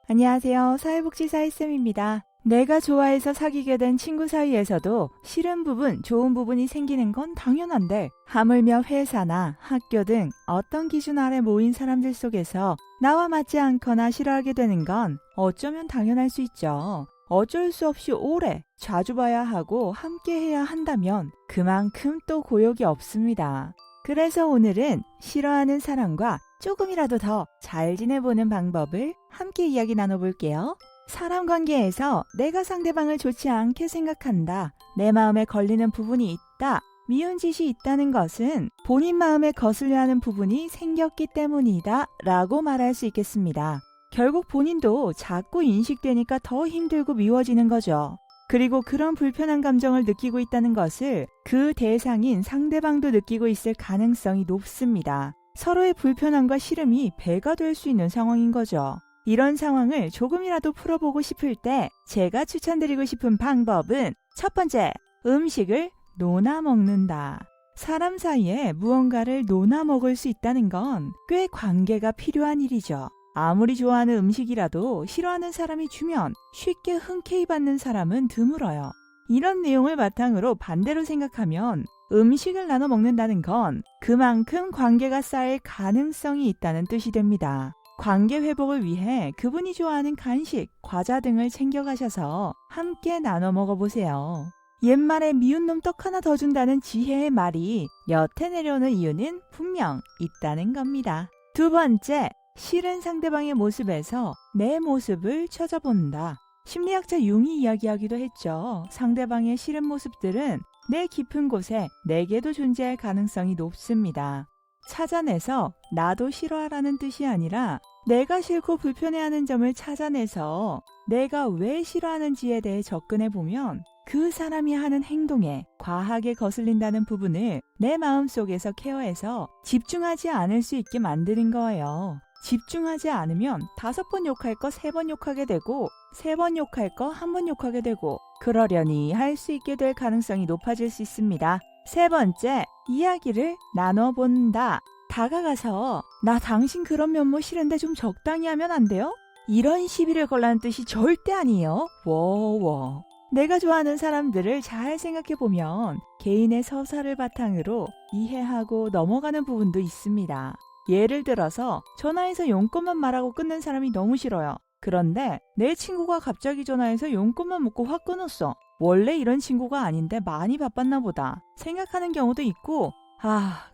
안녕하세요. 사회복지사의쌤입니다. 내가 좋아해서 사귀게 된 친구 사이에서도 싫은 부분, 좋은 부분이 생기는 건 당연한데 하물며 회사나 학교 등 어떤 기준 아래 모인 사람들 속에서 나와 맞지 않거나 싫어하게 되는 건 어쩌면 당연할 수 있죠. 어쩔 수 없이 오래, 자주 봐야 하고 함께 해야 한다면 그만큼 또 고역이 없습니다. 그래서 오늘은 싫어하는 사람과 조금이라도 더 잘 지내보는 방법을 함께 이야기 나눠볼게요. 사람 관계에서 내가 상대방을 좋지 않게 생각한다, 내 마음에 걸리는 부분이 있다, 미운 짓이 있다는 것은 본인 마음에 거슬려 하는 부분이 생겼기 때문이다 라고 말할 수 있겠습니다. 결국 본인도 자꾸 인식되니까 더 힘들고 미워지는 거죠. 그리고 그런 불편한 감정을 느끼고 있다는 것을 그 대상인 상대방도 느끼고 있을 가능성이 높습니다. 서로의 불편함과 싫음이 배가 될 수 있는 상황인 거죠. 이런 상황을 조금이라도 풀어보고 싶을 때 제가 추천드리고 싶은 방법은 첫 번째, 음식을 노나 먹는다. 사람 사이에 무언가를 노나 먹을 수 있다는 건 꽤 관계가 필요한 일이죠. 아무리 좋아하는 음식이라도 싫어하는 사람이 주면 쉽게 흔쾌히 받는 사람은 드물어요. 이런 내용을 바탕으로 반대로 생각하면 음식을 나눠 먹는다는 건 그만큼 관계가 쌓일 가능성이 있다는 뜻이 됩니다. 관계 회복을 위해 그분이 좋아하는 간식, 과자 등을 챙겨가셔서 함께 나눠 먹어보세요. 옛말에 미운 놈 떡 하나 더 준다는 지혜의 말이 여태 내려오는 이유는 분명 있다는 겁니다. 두 번째, 싫은 상대방의 모습에서 내 모습을 찾아본다. 심리학자 융이 이야기하기도 했죠. 상대방의 싫은 모습들은 내 깊은 곳에 내게도 존재할 가능성이 높습니다. 찾아내서 나도 싫어하라는 뜻이 아니라 내가 싫고 불편해하는 점을 찾아내서 내가 왜 싫어하는지에 대해 접근해보면 그 사람이 하는 행동에 과하게 거슬린다는 부분을 내 마음속에서 케어해서 집중하지 않을 수 있게 만드는 거예요. 집중하지 않으면 5번 욕할 거 3번 욕하게 되고 3번 욕할 거 1번 욕하게 되고 그러려니 할 수 있게 될 가능성이 높아질 수 있습니다. 세 번째, 이야기를 나눠본다. 다가가서 나 당신 그런 면모 싫은데 좀 적당히 하면 안 돼요? 이런 시비를 걸라는 뜻이 절대 아니에요. 워워. 내가 좋아하는 사람들을 잘 생각해보면 개인의 서사를 바탕으로 이해하고 넘어가는 부분도 있습니다. 예를 들어서 전화해서 용건만 말하고 끊는 사람이 너무 싫어요. 그런데 내 친구가 갑자기 전화해서 용건만 묻고 확 끊었어. 원래 이런 친구가 아닌데 많이 바빴나 보다 생각하는 경우도 있고,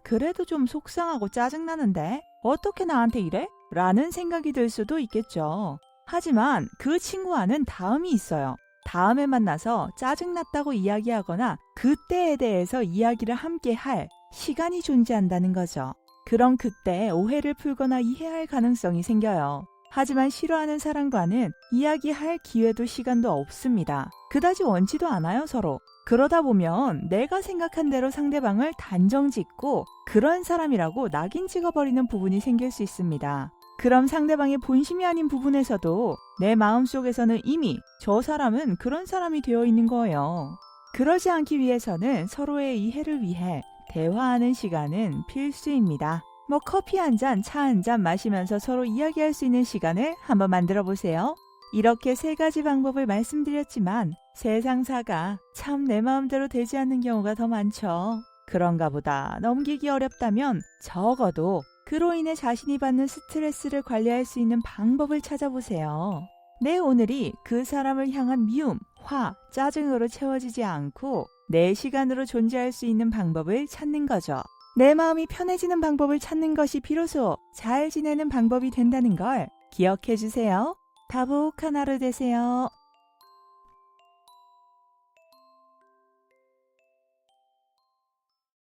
그래도 좀 속상하고 짜증나는데 어떻게 나한테 이래? 라는 생각이 들 수도 있겠죠. 하지만 그 친구와는 다음이 있어요. 다음에 만나서 짜증났다고 이야기하거나 그때에 대해서 이야기를 함께 할 시간이 존재한다는 거죠. 그럼 그때 오해를 풀거나 이해할 가능성이 생겨요. 하지만 싫어하는 사람과는 이야기할 기회도 시간도 없습니다. 그다지 원치도 않아요, 서로. 그러다 보면 내가 생각한 대로 상대방을 단정 짓고 그런 사람이라고 낙인 찍어버리는 부분이 생길 수 있습니다. 그럼 상대방의 본심이 아닌 부분에서도 내 마음속에서는 이미 저 사람은 그런 사람이 되어 있는 거예요. 그러지 않기 위해서는 서로의 이해를 위해 대화하는 시간은 필수입니다. 커피 한 잔, 차 한 잔 마시면서 서로 이야기할 수 있는 시간을 한번 만들어 보세요. 이렇게 3가지 방법을 말씀드렸지만 세상사가 참 내 마음대로 되지 않는 경우가 더 많죠. 그런가 보다 넘기기 어렵다면 적어도 그로 인해 자신이 받는 스트레스를 관리할 수 있는 방법을 찾아보세요. 내 오늘이 그 사람을 향한 미움, 화, 짜증으로 채워지지 않고 내 시간으로 존재할 수 있는 방법을 찾는 거죠. 내 마음이 편해지는 방법을 찾는 것이 비로소 잘 지내는 방법이 된다는 걸 기억해 주세요. 다복한 하루 되세요.